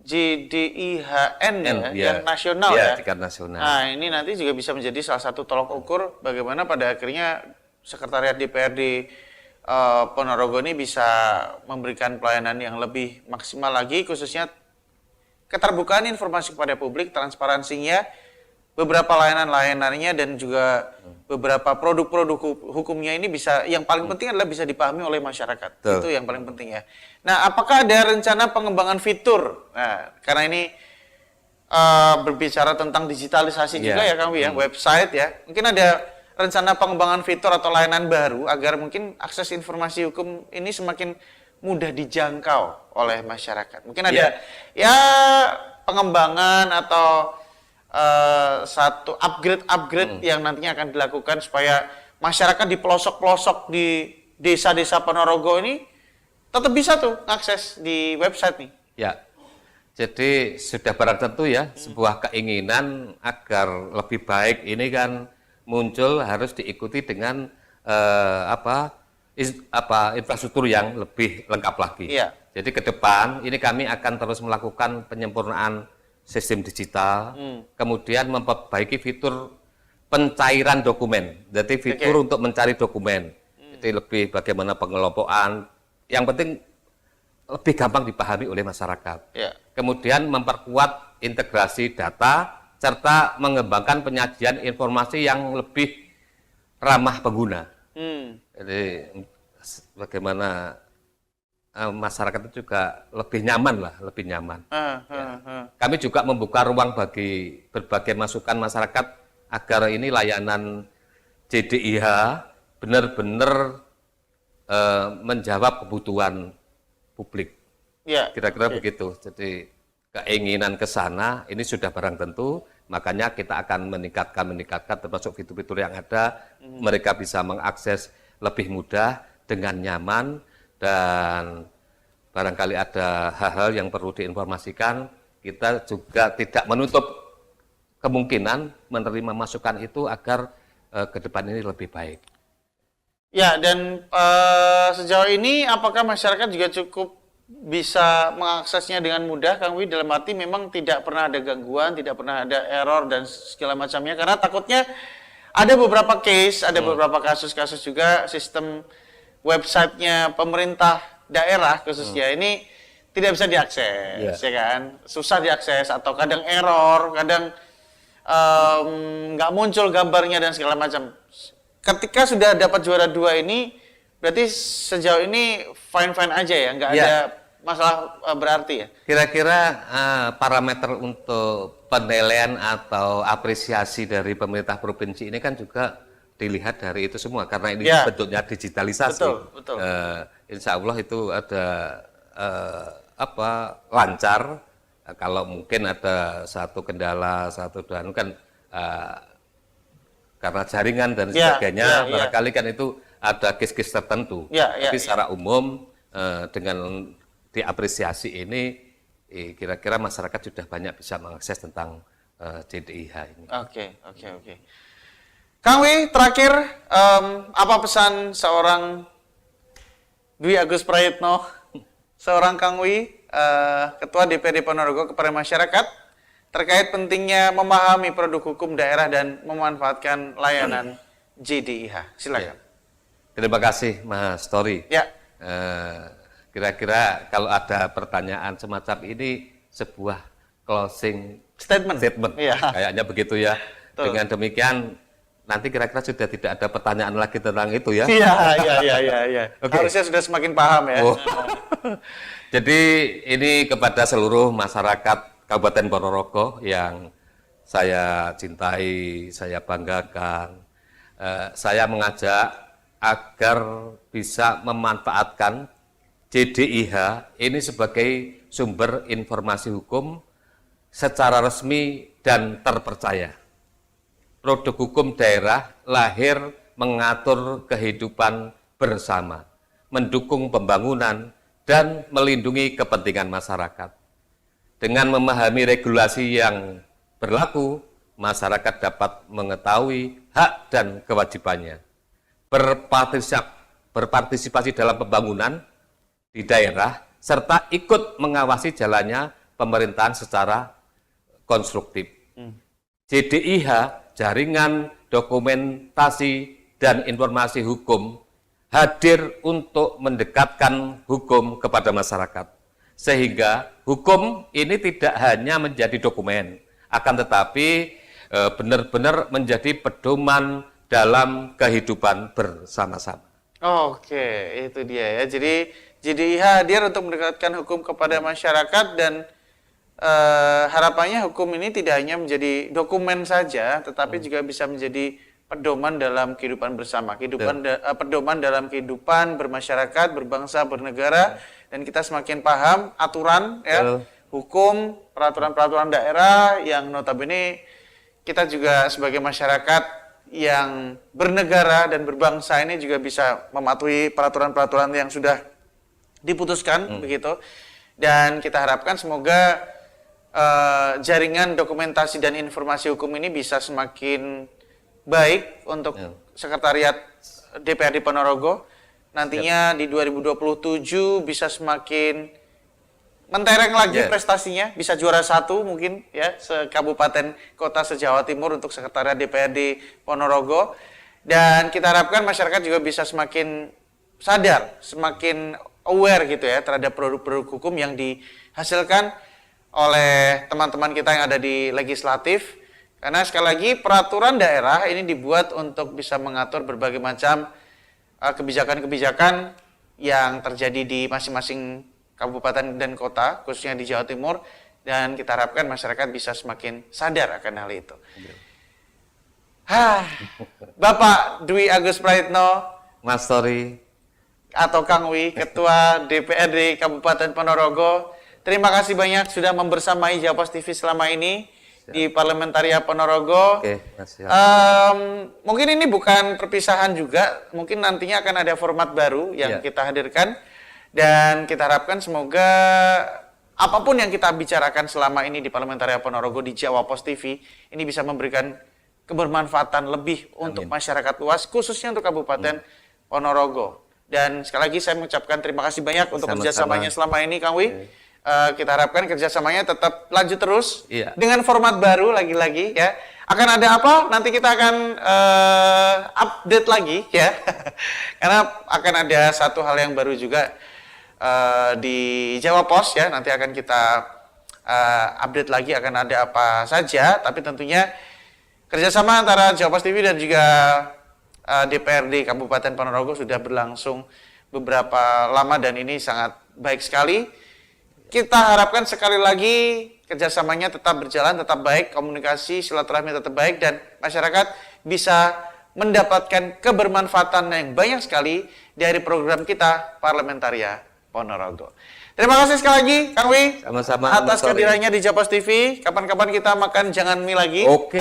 JDIHN yang nasional ya. Tingkat nasional. Nah, ini nanti juga bisa menjadi salah satu tolok ukur bagaimana pada akhirnya Sekretariat DPRD Ponorogo ini bisa memberikan pelayanan yang lebih maksimal lagi, khususnya keterbukaan informasi kepada publik, transparansinya, beberapa layanan-layanannya dan juga beberapa produk-produk hukumnya ini bisa, yang paling penting adalah bisa dipahami oleh masyarakat. Itu yang paling penting ya. Nah, apakah ada rencana pengembangan fitur? Nah, karena ini berbicara tentang digitalisasi juga ya Kang Wi ya, website ya. Mungkin ada rencana pengembangan fitur atau layanan baru agar mungkin akses informasi hukum ini semakin mudah dijangkau oleh masyarakat. Mungkin ada pengembangan atau satu upgrade yang nantinya akan dilakukan supaya masyarakat di pelosok-pelosok di desa-desa Ponorogo ini tetap bisa tuh akses di website nih. Ya, jadi sudah barang tentu ya sebuah keinginan agar lebih baik ini kan muncul harus diikuti dengan infrastruktur yang lebih lengkap lagi. Iya. Jadi ke depan ini kami akan terus melakukan penyempurnaan sistem digital, kemudian memperbaiki fitur pencairan dokumen, jadi fitur untuk mencari dokumen, jadi lebih bagaimana pengelompokan, yang penting lebih gampang dipahami oleh masyarakat. Kemudian memperkuat integrasi data, serta mengembangkan penyajian informasi yang lebih ramah pengguna. Jadi bagaimana masyarakat itu juga lebih nyaman lah, lebih nyaman. Kami juga membuka ruang bagi berbagai masukan masyarakat agar ini layanan JDIH benar-benar menjawab kebutuhan publik. Ya. Kira-kira begitu. Jadi keinginan ke sana ini sudah barang tentu, makanya kita akan meningkatkan termasuk fitur-fitur yang ada, mereka bisa mengakses lebih mudah dengan nyaman, dan barangkali ada hal-hal yang perlu diinformasikan, kita juga tidak menutup kemungkinan menerima masukan itu agar ke depan ini lebih baik. Ya, dan sejauh ini apakah masyarakat juga cukup bisa mengaksesnya dengan mudah, Kang Wi? Dalam arti memang tidak pernah ada gangguan, tidak pernah ada error dan segala macamnya, karena takutnya ada beberapa case, ada beberapa kasus-kasus juga sistem websitenya pemerintah daerah khususnya ini tidak bisa diakses, ya kan? Susah diakses atau kadang error, kadang nggak muncul gambarnya dan segala macam. Ketika sudah dapat juara 2 ini, berarti sejauh ini fine-fine aja ya, nggak ada masalah berarti ya? Kira-kira parameter untuk penilaian atau apresiasi dari pemerintah provinsi ini kan juga dilihat dari itu semua, karena ini bentuknya digitalisasi. Betul. Insya Allah itu ada lancar. Kalau mungkin ada satu kendala, satu dan kan karena jaringan dan sebagainya, barangkali kan itu ada case-case tertentu. Tapi secara umum dengan diapresiasi ini, kira-kira masyarakat sudah banyak bisa mengakses tentang JDIH ini. Oke. Kang Wi, terakhir apa pesan seorang Dwi Agus Prayitno, seorang Kang Wi, Ketua DPRD Ponorogo kepada masyarakat terkait pentingnya memahami produk hukum daerah dan memanfaatkan layanan JDIH? Silakan. Terima kasih Mas Tori. Ya. Kira-kira kalau ada pertanyaan semacam ini sebuah closing statement. Ya. Kayaknya begitu ya. Betul. Dengan demikian nanti kira-kira sudah tidak ada pertanyaan lagi tentang itu ya. Iya. Okay. Harusnya sudah semakin paham ya. Jadi ini kepada seluruh masyarakat Kabupaten Ponorogo yang saya cintai, saya banggakan, saya mengajak agar bisa memanfaatkan JDIH ini sebagai sumber informasi hukum secara resmi dan terpercaya. Produk hukum daerah lahir mengatur kehidupan bersama, mendukung pembangunan, dan melindungi kepentingan masyarakat. Dengan memahami regulasi yang berlaku, masyarakat dapat mengetahui hak dan kewajibannya, berpartisipasi dalam pembangunan di daerah, serta ikut mengawasi jalannya pemerintahan secara konstruktif. JDIH, Jaringan Dokumentasi dan Informasi Hukum, hadir untuk mendekatkan hukum kepada masyarakat, sehingga hukum ini tidak hanya menjadi dokumen, akan tetapi benar-benar menjadi pedoman dalam kehidupan bersama-sama. Oke, itu dia ya. Jadi JDIH hadir untuk mendekatkan hukum kepada masyarakat, dan harapannya hukum ini tidak hanya menjadi dokumen saja, tetapi juga bisa menjadi pedoman dalam kehidupan bersama, pedoman dalam kehidupan bermasyarakat, berbangsa, bernegara, dan kita semakin paham aturan ya, hukum, peraturan-peraturan daerah yang notabene kita juga sebagai masyarakat yang bernegara dan berbangsa ini juga bisa mematuhi peraturan-peraturan yang sudah diputuskan begitu. Dan kita harapkan semoga jaringan dokumentasi dan informasi hukum ini bisa semakin baik untuk Sekretariat DPRD Ponorogo. Nantinya di 2027 bisa semakin mentereng lagi prestasinya, bisa juara 1 mungkin ya, se-kabupaten kota se-Jawa Timur untuk Sekretariat DPRD Ponorogo. Dan kita harapkan masyarakat juga bisa semakin sadar, semakin aware gitu ya terhadap produk-produk hukum yang dihasilkan oleh teman-teman kita yang ada di legislatif. Karena sekali lagi peraturan daerah ini dibuat untuk bisa mengatur berbagai macam kebijakan-kebijakan yang terjadi di masing-masing kabupaten dan kota, khususnya di Jawa Timur, dan kita harapkan masyarakat bisa semakin sadar akan hal itu. Bapak Dwi Agus Praitno Mas Tori. atau Kang Wi, Ketua DPRD Kabupaten Ponorogo. Terima kasih banyak sudah membersamai Jawa Post TV selama ini di Parlementaria Ponorogo. Oke, Mas. Mungkin ini bukan perpisahan juga, mungkin nantinya akan ada format baru yang kita hadirkan. Dan kita harapkan semoga apapun yang kita bicarakan selama ini di Parlementaria Ponorogo di Jawa Post TV, ini bisa memberikan kebermanfaatan lebih untuk masyarakat luas, khususnya untuk Kabupaten Ponorogo. Dan sekali lagi saya mengucapkan terima kasih banyak untuk kerjasamanya selama ini, Kang Wi. Kita harapkan kerjasamanya tetap lanjut terus dengan format baru lagi-lagi ya. Akan ada apa? Nanti kita akan update lagi ya. Karena akan ada satu hal yang baru juga di Jawa Post ya. Nanti akan kita update lagi akan ada apa saja. Tapi tentunya kerjasama antara Jawa Post TV dan juga DPRD Kabupaten Ponorogo sudah berlangsung beberapa lama dan ini sangat baik sekali. Kita harapkan sekali lagi kerjasamanya tetap berjalan, tetap baik, komunikasi, silaturahmi tetap baik, dan masyarakat bisa mendapatkan kebermanfaatan yang banyak sekali dari program kita Parlementaria Ponorogo. Terima kasih sekali lagi, Kang Wi, sama-sama atas kehadirannya di Jawa Post TV. Kapan-kapan kita makan jangan mie lagi. Oke.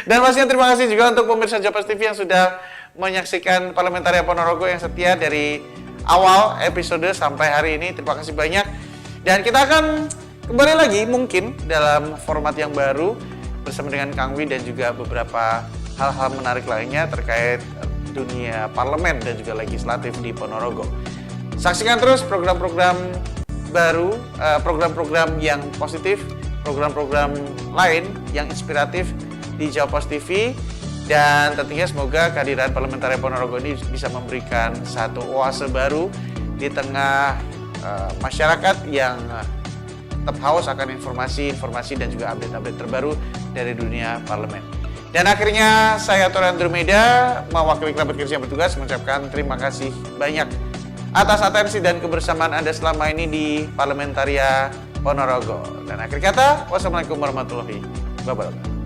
Dan pastinya terima kasih juga untuk pemirsa Jawa Post TV yang sudah menyaksikan Parlementaria Ponorogo yang setia dari awal episode sampai hari ini. Terima kasih banyak. Dan kita akan kembali lagi mungkin dalam format yang baru bersama dengan Kang Wi dan juga beberapa hal-hal menarik lainnya terkait dunia parlemen dan juga legislatif di Ponorogo. Saksikan terus program-program baru, program-program yang positif, program-program lain yang inspiratif di Jawa Post TV, dan tentunya semoga kehadiran Parlementaria Ponorogo ini bisa memberikan satu oase baru di tengah masyarakat yang tetap haus akan informasi-informasi dan juga update-update terbaru dari dunia parlemen. Dan akhirnya saya Tori Andromeda mewakili kerabat kerja yang bertugas mengucapkan terima kasih banyak atas atensi dan kebersamaan Anda selama ini di Parlementaria Ponorogo. Dan akhir kata, wassalamualaikum warahmatullahi wabarakatuh.